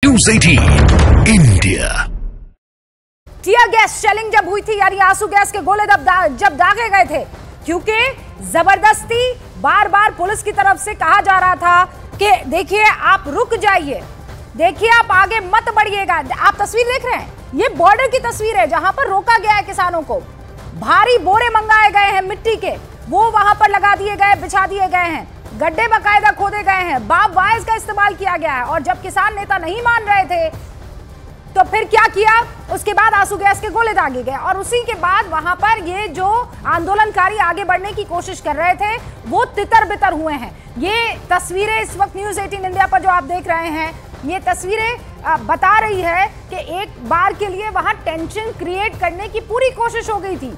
News 18 India. Tear gas shelling जब हुई थी, यानी आंसू गैस के गोले जब दागे गए थे, क्योंकि जबरदस्ती बार बार पुलिस की तरफ से कहा जा रहा था कि देखिए आप रुक जाइए, देखिए आप आगे मत बढ़िएगा। आप तस्वीर देख रहे हैं, ये बॉर्डर की तस्वीर है जहां पर रोका गया है किसानों को। भारी बोरे मंगाए गए हैं मिट्टी के, वो वहां पर लगा दिए गए, बिछा दिए गए हैं, गड्ढे बकायदा खोदे गए हैं, बार्ब वायर्स का इस्तेमाल किया गया है। और जब किसान नेता नहीं मान रहे थे तो फिर क्या किया, उसके बाद आंसू गैस के गोले दागे गए। और उसी के बाद वहां पर ये जो आंदोलनकारी आगे बढ़ने की कोशिश कर रहे थे वो तितर बितर हुए हैं। ये तस्वीरें इस वक्त न्यूज़ 18 इंडिया पर जो आप देख रहे हैं, ये तस्वीरें बता रही है कि एक बार के लिए वहां टेंशन क्रिएट करने की पूरी कोशिश हो गई थी,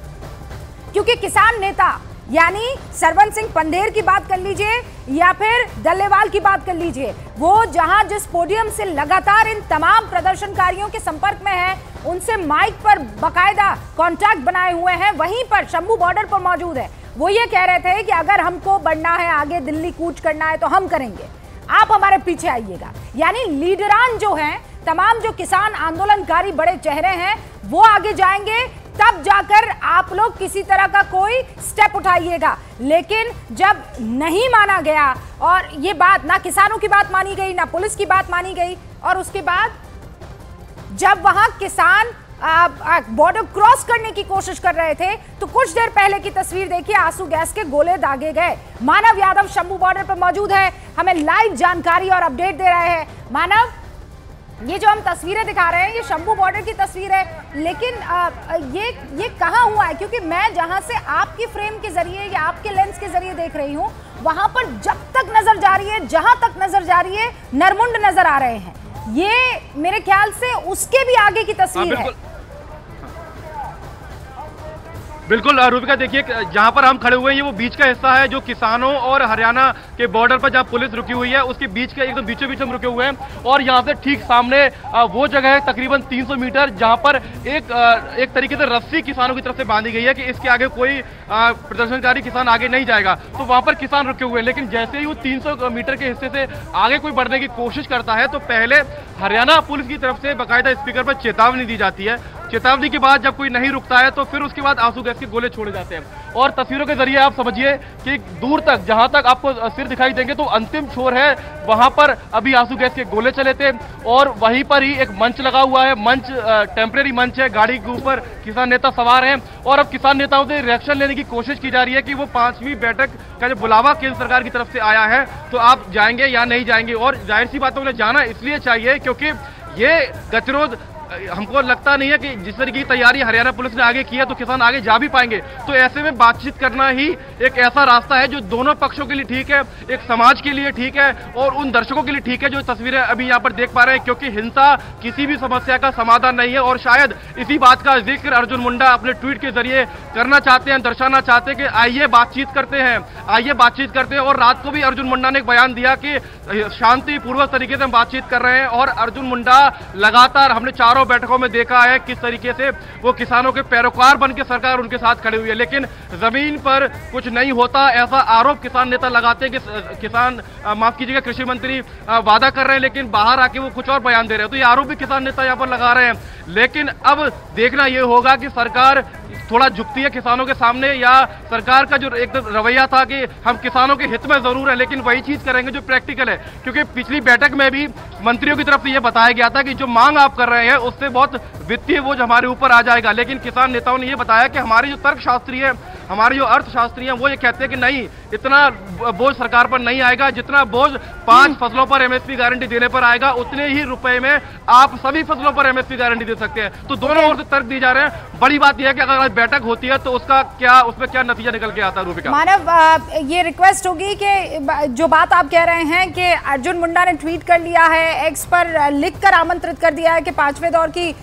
क्योंकि किसान नेता यानी सरवन सिंह पंधेर की बात कर लीजिए या फिर डल्लेवाल की बात कर लीजिए, वो जहां जिस पोडियम से लगातार इन तमाम प्रदर्शनकारियों के संपर्क में है, उनसे माइक पर बकायदा कांटेक्ट बनाए हुए हैं, वहीं पर शंभू बॉर्डर पर मौजूद है। वो ये कह रहे थे कि अगर हमको बढ़ना है, आगे दिल्ली कूच करना है तो हम करेंगे, आप हमारे पीछे आइएगा। यानी लीडरान जो हैं, तमाम जो किसान आंदोलनकारी बड़े चेहरे हैं, वो आगे जाएंगे, तब जाकर आप लोग किसी तरह का कोई स्टेप उठाइएगा। लेकिन जब नहीं माना गया और ये बात, ना किसानों की बात मानी गई, ना पुलिस की बात मानी गई, और उसके बाद जब वहां किसान बॉर्डर क्रॉस करने की कोशिश कर रहे थे तो कुछ देर पहले की तस्वीर देखिए, आंसू गैस के गोले दागे गए। मानव यादव शंभू बॉर्डर पर मौजूद है, हमें लाइव जानकारी और अपडेट दे रहे हैं। मानव, ये जो हम तस्वीरें दिखा रहे हैं ये शंभू बॉर्डर की तस्वीर है, लेकिन ये कहाँ हुआ है? क्योंकि मैं जहां से आपकी फ्रेम के जरिए या आपके लेंस के जरिए देख रही हूँ, वहां पर जब तक नजर जा रही है, जहां तक नजर जा रही है, नरमुंड नजर आ रहे हैं। ये मेरे ख्याल से उसके भी आगे की तस्वीर है। बिल्कुल रूपिका, देखिए जहां पर हम खड़े हुए हैं ये वो बीच का हिस्सा है जो किसानों और हरियाणा के बॉर्डर पर जहां पुलिस रुकी हुई है, उसके बीच के एकदम बीचों बीच हम रुके हुए हैं। और यहां से ठीक सामने वो जगह है तकरीबन 300 मीटर, जहां पर एक तरीके से रस्सी किसानों की तरफ से बांधी गई है कि इसके आगे कोई प्रदर्शनकारी किसान आगे नहीं जाएगा। तो वहां पर किसान रुके हुए हैं, लेकिन जैसे ही वो 300 मीटर के हिस्से से आगे कोई बढ़ने की कोशिश करता है तो पहले हरियाणा पुलिस की तरफ से बाकायदा स्पीकर पर चेतावनी दी जाती है। चेतावनी के बाद जब कोई नहीं रुकता है तो फिर उसके बाद आंसू गैस के गोले छोड़े जाते हैं। और तस्वीरों के जरिए आप समझिए कि दूर तक जहां तक आपको सिर दिखाई देंगे तो अंतिम छोर है, वहां पर अभी आंसू गैस के गोले चले थे। और वहीं पर ही एक मंच लगा हुआ है, मंच टेम्परेरी मंच है, गाड़ी के ऊपर किसान नेता सवार हैं और अब किसान नेताओं से रिएक्शन लेने की कोशिश की जा रही है कि वो 5वीं बैठक का जो बुलावा केंद्र सरकार की तरफ से आया है तो आप जाएंगे या नहीं जाएंगे। और जाहिर सी बात है उन्हें जाना इसलिए चाहिए क्योंकि ये गतिरोध हमको लगता नहीं है कि जिस तरीके की तैयारी हरियाणा पुलिस ने आगे की है तो किसान आगे जा भी पाएंगे। तो ऐसे में बातचीत करना ही एक ऐसा रास्ता है जो दोनों पक्षों के लिए ठीक है, एक समाज के लिए ठीक है और उन दर्शकों के लिए ठीक है जो तस्वीरें अभी यहाँ पर देख पा रहे हैं, क्योंकि हिंसा किसी भी समस्या का समाधान नहीं है। और शायद इसी बात का जिक्र अर्जुन मुंडा अपने ट्वीट के जरिए करना चाहते हैं, दर्शाना चाहते हैं कि आइए बातचीत करते हैं, आइए बातचीत करते हैं। और रात को भी अर्जुन मुंडा ने एक बयान दिया कि शांतिपूर्वक तरीके से हम बातचीत कर रहे हैं। और अर्जुन मुंडा लगातार, हमने चारों बैठकों में देखा है किस तरीके से वो किसानों के पैरोकार बन के सरकार उनके साथ खड़ी हुई है, लेकिन जमीन पर कुछ नहीं होता, ऐसा आरोप किसान नेता लगाते हैं कि किसान माफ कीजिएगा कृषि मंत्री वादा कर रहे हैं लेकिन बाहर आके वो कुछ और बयान दे रहे हैं। तो ये आरोप भी किसान नेता यहाँ पर लगा रहे हैं। लेकिन अब देखना ये होगा कि सरकार थोड़ा झुकती है किसानों के सामने, या सरकार का जो एक रवैया था कि हम किसानों के हित में जरूर है लेकिन वही चीज करेंगे जो प्रैक्टिकल है। क्योंकि पिछली बैठक में भी मंत्रियों की तरफ से यह बताया गया था कि जो मांग आप कर रहे हैं उससे बहुत वित्तीय बोझ हमारे ऊपर आ जाएगा, लेकिन किसान नेताओं ने यह बताया कि हमारी जो तर्कशास्त्री है, हमारे जो अर्थशास्त्री हैं, वो ये कहते हैं कि नहीं, इतना बोझ सरकार पर नहीं आएगा, जितना बोझ 5 फसलों पर एमएसपी गारंटी देने पर आएगा उतने ही रुपए में आप सभी फसलों पर एमएसपी गारंटी दे सकते हैं। तो दोनों ओर से तर्क दिए जा रहे हैं। बड़ी बात यह है कि अगर आज बैठक होती है तो उसमें क्या नतीजा निकल के आता है? रूपिका, मानव, ये रिक्वेस्ट होगी कि जो बात आप कह रहे हैं कि अर्जुन मुंडा ने ट्वीट कर लिया है, एक्स पर लिखकर आमंत्रित कर दिया है कि 5वें दौर की,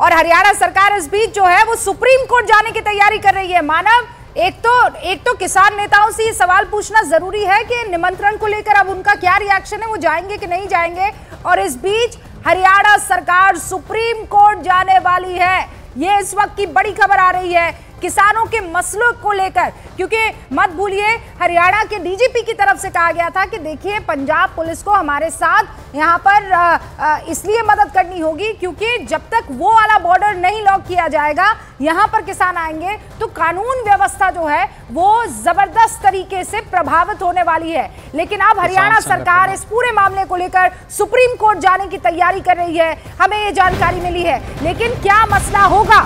और हरियाणा सरकार इस बीच जो है वो सुप्रीम कोर्ट जाने की तैयारी कर रही है। मानव, एक तो किसान नेताओं से ये सवाल पूछना जरूरी है कि निमंत्रण को लेकर अब उनका क्या रिएक्शन है, वो जाएंगे कि नहीं जाएंगे। और इस बीच हरियाणा सरकार सुप्रीम कोर्ट जाने वाली है, ये इस वक्त की बड़ी खबर आ रही है किसानों के मसलों को लेकर, क्योंकि मत भूलिए हरियाणा के डीजीपी की तरफ से कहा गया था कि देखिए पंजाब पुलिस को हमारे साथ यहाँ पर इसलिए मदद करनी होगी क्योंकि जब तक वो वाला बॉर्डर नहीं लॉक किया जाएगा यहाँ पर किसान आएंगे तो कानून व्यवस्था जो है वो जबरदस्त तरीके से प्रभावित होने वाली है। लेकिन अब हरियाणा सरकार इस पूरे मामले को लेकर सुप्रीम कोर्ट जाने की तैयारी कर रही है, हमें ये जानकारी मिली है। लेकिन क्या मसला होगा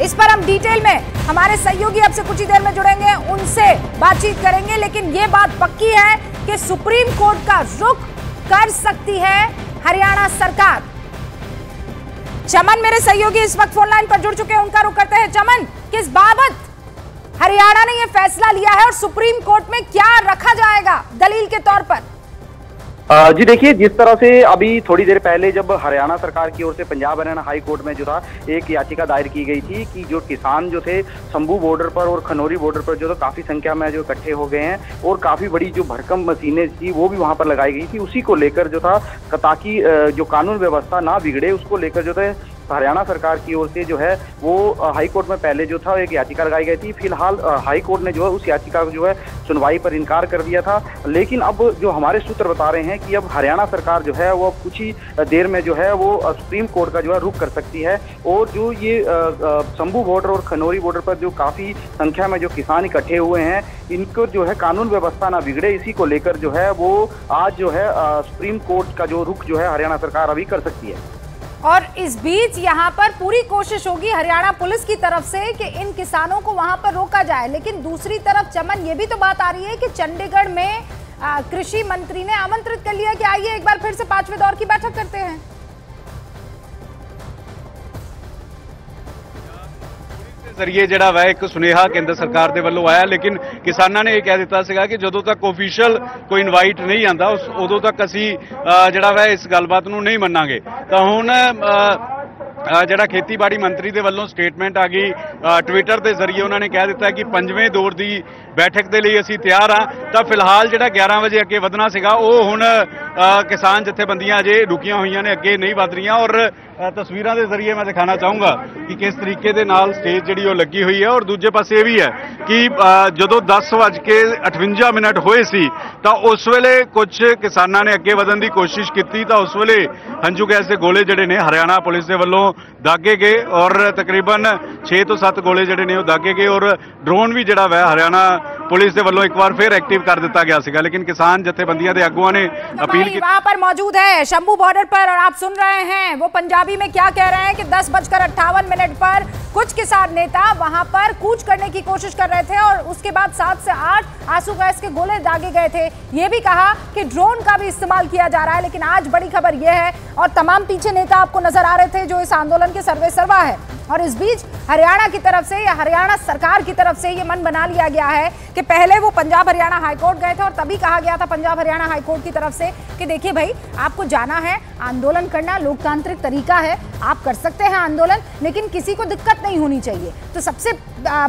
इस पर हम डिटेल में हमारे सहयोगी अब से कुछ ही देर में जुड़ेंगे, उनसे बातचीत करेंगे। लेकिन ये बात पक्की है कि सुप्रीम कोर्ट का रुख कर सकती है हरियाणा सरकार। चमन मेरे सहयोगी इस वक्त फोन लाइन पर जुड़ चुके हैं, उनका रुख करते हैं। चमन, किस बाबत हरियाणा ने यह फैसला लिया है और सुप्रीम कोर्ट में क्या रखा जाएगा दलील के तौर पर? जी देखिए, जिस तरह से अभी थोड़ी देर पहले जब हरियाणा सरकार की ओर से पंजाब हरियाणा हाई कोर्ट में जो था एक याचिका दायर की गई थी कि जो किसान जो थे शंभू बॉर्डर पर और खनौरी बॉर्डर पर जो तो काफी संख्या में जो इकट्ठे हो गए हैं और काफी बड़ी जो भरकम मशीनें थी वो भी वहां पर लगाई गई थी, उसी को लेकर जो था ताकि जो कानून व्यवस्था ना बिगड़े उसको लेकर जो था हरियाणा सरकार की ओर से जो है वो हाई कोर्ट में पहले जो था एक याचिका लगाई गई थी। फिलहाल हाई कोर्ट ने जो है उस याचिका को जो है सुनवाई पर इनकार कर दिया था। लेकिन अब जो हमारे सूत्र बता रहे हैं कि अब हरियाणा सरकार जो है वो कुछ ही देर में जो है वो सुप्रीम कोर्ट का जो है रुख कर सकती है और जो ये शंभू बॉर्डर और खनौरी बॉर्डर पर जो काफी संख्या में जो किसान इकट्ठे हुए हैं इनको जो है कानून व्यवस्था ना बिगड़े, इसी को लेकर जो है वो आज जो है सुप्रीम कोर्ट का जो रुख जो है हरियाणा सरकार अभी कर सकती है। और इस बीच यहाँ पर पूरी कोशिश होगी हरियाणा पुलिस की तरफ से कि इन किसानों को वहां पर रोका जाए। लेकिन दूसरी तरफ चमन, ये भी तो बात आ रही है कि चंडीगढ़ में कृषि मंत्री ने आमंत्रित कर लिया कि आइए एक बार फिर से 5वें दौर की बैठक करते हैं। जरिए ਜਿਹੜਾ ਵਾ ਇੱਕ ਸੁਨੇਹਾ ਕੇਂਦਰ ਸਰਕਾਰ ਦੇ ਵੱਲੋਂ ਆਇਆ, ਲੇਕਿਨ ਕਿਸਾਨਾਂ ਨੇ ਇਹ ਕਹਿ ਦਿੱਤਾ ਸੀਗਾ ਕਿ ਜਦੋਂ ਤੱਕ ਆਫੀਸ਼ੀਅਲ ਕੋਈ ਇਨਵਾਈਟ ਨਹੀਂ ਆਂਦਾ ਉਦੋਂ ਤੱਕ ਅਸੀਂ ਜਿਹੜਾ ਵਾ ਇਸ ਗੱਲਬਾਤ ਨੂੰ ਨਹੀਂ ਮੰਨਾਂਗੇ। ਤਾਂ ਹੁਣ ਜਿਹੜਾ ਖੇਤੀਬਾੜੀ ਮੰਤਰੀ ਦੇ ਵੱਲੋਂ ਸਟੇਟਮੈਂਟ ਆ ਗਈ ਟਵਿੱਟਰ ਦੇ ਜ਼ਰੀਏ, ਉਹਨਾਂ ਨੇ ਕਹਿ ਦਿੱਤਾ ਕਿ 5ਵੇਂ ਦੌਰ ਦੀ ਬੈਠਕ ਦੇ ਲਈ ਅਸੀਂ ਤਿਆਰ ਹਾਂ। ਤਾਂ ਫਿਲਹਾਲ ਜਿਹੜਾ 11 ਵਜੇ ਅੱਗੇ ਵਧਣਾ ਸੀਗਾ ਉਹ ਹੁਣ ਕਿਸਾਨ ਜਥੇਬੰਦੀਆਂ ਅਜੇ ਰੁਕੀਆਂ ਹੋਈਆਂ ਨੇ, ਅੱਗੇ ਨਹੀਂ ਵਧ ਰਹੀਆਂ। ਔਰ ਤਸਵੀਰਾਂ ਦੇ ਜ਼ਰੀਏ ਮੈਂ ਦਿਖਾਣਾ ਚਾਹੂੰਗਾ ਕਿ ਕਿਸ ਤਰੀਕੇ ਦੇ ਨਾਲ ਸਟੇਜ ਜਿਹੜੀ ਉਹ ਲੱਗੀ ਹੋਈ ਹੈ। ਔਰ ਦੂਜੇ ਪਾਸੇ ਇਹ ਵੀ ਹੈ ਕਿ ਜਦੋਂ 10:58 ਹੋਏ ਸੀ ਤਾਂ ਉਸ ਵੇਲੇ ਕੁਝ ਕਿਸਾਨਾਂ ਨੇ ਅੱਗੇ ਵਧਣ ਦੀ ਕੋਸ਼ਿਸ਼ ਕੀਤੀ ਤਾਂ ਉਸ ਵੇਲੇ ਹੰਝੂ ਗੈਸ ਦੇ ਗੋਲੇ ਜਿਹੜੇ ਨੇ ਹਰਿਆਣਾ ਪੁਲਿਸ ਦੇ ਵੱਲੋਂ ਦਾਗੇ ਗਏ ਔਰ ਤਕਰੀਬਨ 6 ਤੋਂ 7 ਗੋਲੇ ਜਿਹੜੇ ਨੇ ਉਹ ਦਾਗੇ ਗਏ ਔਰ ਡਰੋਨ ਵੀ ਜਿਹੜਾ ਵਾ ਹਰਿਆਣਾ पुलिस के वालों एक बार फिर एक्टिव कर दिया गया सीगा। लेकिन किसान जथेबंदियों के अगुआ ने अपील की। वहां पर मौजूद है शंभू बॉर्डर पर और आप सुन रहे हैं वो पंजाबी में क्या कह रहे हैं कि 10:58 पर कुछ किसान नेता वहां पर कूच करने की कोशिश कर रहे थे और उसके बाद 7 से 8 आंसू गैस के गोले दागे गए थे। ये भी कहा कि ड्रोन का भी इस्तेमाल किया जा रहा है। लेकिन आज बड़ी खबर यह है और तमाम पीछे नेता आपको नजर आ रहे थे जो इस आंदोलन के सर्वे सर्वा है। और इस बीच हरियाणा की तरफ से या हरियाणा सरकार की तरफ से ये मन बना लिया गया है कि पहले वो पंजाब हरियाणा हाईकोर्ट गए थे और तभी कहा गया था पंजाब हरियाणा हाईकोर्ट की तरफ से कि देखिए भाई आपको जाना है, आंदोलन करना लोकतांत्रिक तरीका है, आप कर सकते हैं आंदोलन, लेकिन किसी को दिक्कत नहीं होनी चाहिए। तो सबसे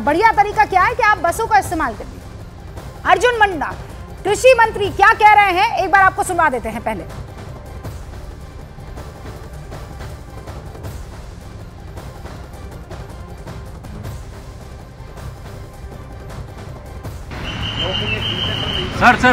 बढ़िया तरीका क्या है कि आप बसों का इस्तेमाल करिए। अर्जुन मुंडा कृषि मंत्री क्या कह रहे हैं एक बार आपको सुनवा देते हैं। पहले सर